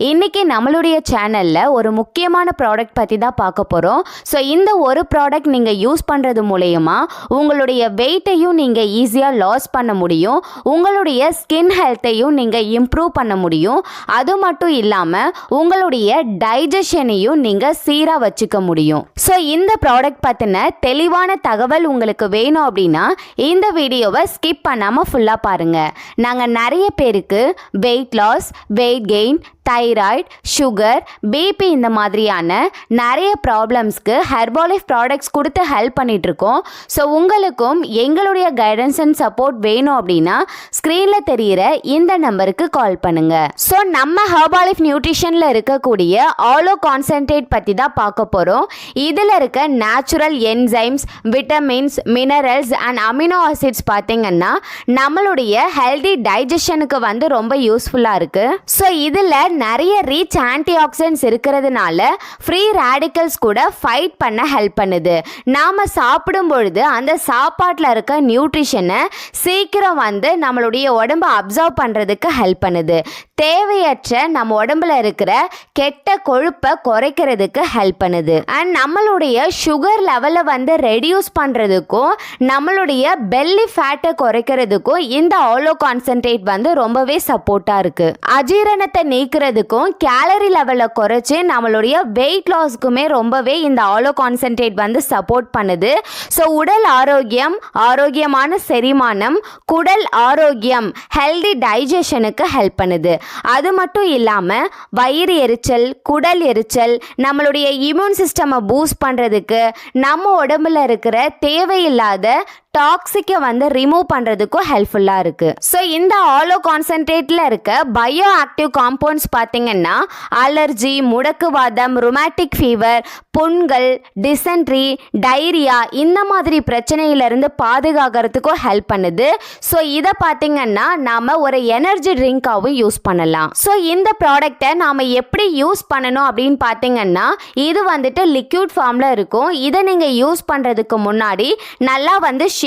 இன்னைக்கு நம்மளுடைய சேனல்ல ஒரு முக்கியமான ப்ராடக்ட் பற்றி தான் பார்க்க போகிறோம். ஸோ இந்த ஒரு ப்ராடக்ட் நீங்கள் யூஸ் பண்ணுறது மூலயமா உங்களுடைய வெயிட்டையும் நீங்கள் ஈஸியாக லாஸ் பண்ண முடியும், உங்களுடைய ஸ்கின் ஹெல்த்தையும் நீங்கள் இம்ப்ரூவ் பண்ண முடியும். அது மட்டும் இல்லாமல் உங்களுடைய டைஜஷனையும் நீங்கள் சீராக வச்சுக்க முடியும். ஸோ இந்த ப்ராடக்ட் பற்றின தெளிவான தகவல் உங்களுக்கு வேணும் அப்படின்னா இந்த வீடியோவை ஸ்கிப் பண்ணாமல் ஃபுல்லாக பாருங்கள். நாங்கள் நிறைய பேருக்கு weight loss, weight gain, thyroid, sugar, BP இந்த மாதிரியான நிறைய ப்ராப்ளம்ஸ்க்கு ஹெர்பாலிஃப் ப்ராடக்ட்ஸ் கொடுத்து ஹெல்ப் பண்ணிகிட்ருக்கோம். ஸோ உங்களுக்கும் எங்களுடைய கைடன்ஸ் அண்ட் சப்போர்ட் வேணும் அப்படின்னா ஸ்க்ரீனில் தெரிகிற இந்த நம்பருக்கு கால் பண்ணுங்கள். ஸோ நம்ம ஹெர்பாலிஃப் நியூட்ரிஷனில் இருக்கக்கூடிய ஆலோ கான்சன்ட்ரேட் பற்றி தான் பார்க்க போகிறோம். இதில் இருக்க natural enzymes, vitamins, minerals and amino acids பார்த்திங்கன்னா நம்மளுடைய ஹெல்தி டைஜஷனுக்கு ரொம்ப யூஸ்ஃபுல்லாக இருக்குது. ஸோ இதில் நிறைய ரிச் ஆன்டி ஆக்சிடென்ட்ஸ் இருக்கிறதுனால ஃப்ரீ ரேடிக்கல்ஸ் கூட ஃபைட் பண்ண ஹெல்ப் பண்ணுது. நாம் சாப்பிடும் பொழுது அந்த சாப்பாட்டில் இருக்க நியூட்ரிஷனை சீக்கிரம் நம்மளுடைய உடம்பை அப்சர்வ் பண்ணுறதுக்கு ஹெல்ப் பண்ணுது. தேவையற்ற நம்ம உடம்புல இருக்கிற கெட்ட கொழுப்பை குறைக்கிறதுக்கு ஹெல்ப் பண்ணுது. அண்ட் நம்மளுடைய சுகர் லெவலை ரெடியூஸ் பண்ணுறதுக்கும் நம்மளுடைய பெல்லி ஃபேட்டை குறைக்கிறதுக்கும் இந்த ஆலோ கான்சன்ட்ரேட் ரொம்பவே சப்போர்ட்டாக இருக்குது. அஜீரணத்தை நீக்கிறதுக்கும் கேலரி லெவலை குறைச்சி நம்மளுடைய வெயிட் லாஸ்க்குமே ரொம்பவே இந்த ஆலோ கான்சன்ட்ரேட் சப்போர்ட் பண்ணுது. ஸோ உடல் ஆரோக்கியம், ஆரோக்கியமான செரிமானம், குடல் ஆரோக்கியம், ஹெல்தி டைஜஷனுக்கு ஹெல்ப் பண்ணுது. அது மட்டும் இல்லாமல் வயிறு எரிச்சல், குடல் எரிச்சல், நம்மளுடைய இம்யூன் சிஸ்டமை பூஸ்ட் பண்ணுறதுக்கு, நம்ம உடம்புல இருக்கிற தேவையில்லாத டாக்ஸிக்கை ரிமூவ் பண்ணுறதுக்கும் ஹெல்ப்ஃபுல்லாக இருக்குது. ஸோ இந்த ஆலோ கான்சன்ட்ரேட்டில் இருக்க பயோ ஆக்டிவ் காம்பவுண்ட்ஸ் பார்த்திங்கன்னா அலர்ஜி, முடக்குவாதம், ருமேட்டிக் ஃபீவர், புண்கள், டிசென்ட்ரி, டைரியா இந்த மாதிரி பிரச்சனையிலேருந்து பாதுகாக்கிறதுக்கும் ஹெல்ப் பண்ணுது. ஸோ இதை பார்த்திங்கன்னா நாம் ஒரு எனர்ஜி ட்ரிங்காகவும் யூஸ் பண்ணலாம். ஸோ இந்த ப்ராடக்டை நாம் எப்படி யூஸ் பண்ணணும் அப்படின்னு பார்த்திங்கன்னா இது லிக்யூட் ஃபார்மில் இருக்கும். இதை நீங்கள் யூஸ் பண்ணுறதுக்கு முன்னாடி நல்லா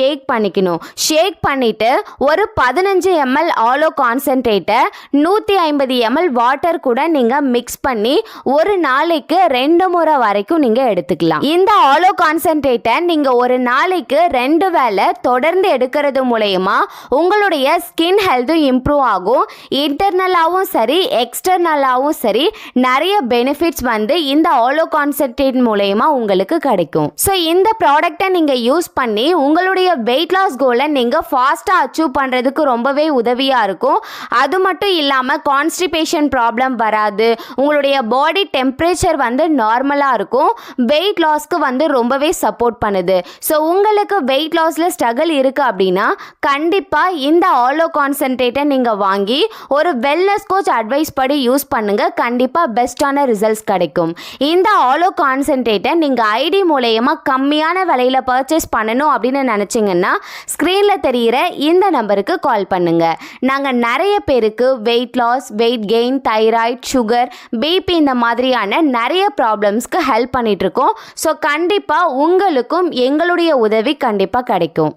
ஷேக் பண்ணிக்கணும். ஷேக் பண்ணிவிட்டு ஒரு 15 ml ஆலோ கான்சன்ட்ரேட்டை 150 ml வாட்டர் கூட நீங்கள் மிக்ஸ் பண்ணி ஒரு நாளைக்கு 2 முறை வரைக்கும் நீங்கள் எடுத்துக்கலாம். இந்த ஆலோ கான்சன்ட்ரேட்டை நீங்கள் ஒரு நாளைக்கு 2 வேளை தொடர்ந்து எடுக்கிறது மூலயமா உங்களுடைய ஸ்கின் ஹெல்த்தும் இம்ப்ரூவ் ஆகும். இன்டர்னலாகவும் சரி, எக்ஸ்டர்னலாகவும் சரி நிறைய பெனிஃபிட்ஸ் இந்த ஆலோ கான்சன்ட்ரேட் மூலயமா உங்களுக்கு கிடைக்கும். ஸோ இந்த ப்ராடக்டை நீங்கள் யூஸ் பண்ணி உங்களுடைய வெயிட் லாஸ் கோலை நீங்கள் ஃபாஸ்ட்டாக அச்சீவ் பண்ணுறதுக்கு ரொம்பவே உதவியாக இருக்கும். அது மட்டும் இல்லாமல் கான்ஸ்டிபேஷன் ப்ராப்ளம் வராது, உங்களுடைய பாடி டெம்பரேச்சர் நார்மலாக இருக்கும், வெயிட் லாஸ்க்கு ரொம்பவே சப்போர்ட் பண்ணுது. ஸோ உங்களுக்கு வெயிட் லாஸில் ஸ்ட்ரகிள் இருக்குது அப்படின்னா கண்டிப்பாக இந்த ஆலோ கான்சன்ட்ரேட்டை நீங்கள் வாங்கி ஒரு வெல்னஸ் கோச் அட்வைஸ் படி யூஸ் பண்ணுங்கள். கண்டிப்பாக பெஸ்ட்டான ரிசல்ட்ஸ் கிடைக்கும். இந்த ஆலோ கான்சன்ட்ரேட்டை நீங்கள் ஐடி மூலயமா கம்மியான விலையில் பர்ச்சேஸ் பண்ணணும் அப்படின்னு நினச்சிங்கன்னா ஸ்க்ரீனில் தெரிகிற இந்த நம்பருக்கு கால் பண்ணுங்கள். நாங்கள் நிறைய பேருக்கு weight loss, weight gain, thyroid, sugar, BP இந்த மாதிரியான நிறைய ப்ராப்ளம்ஸ்க்கு ஹெல்ப் பண்ணிகிட்ருக்கோம். ஸோ கண்டிப்பாக உங்களுக்கும் எங்களுடைய உதவி கண்டிப்பாக கிடைக்கும்.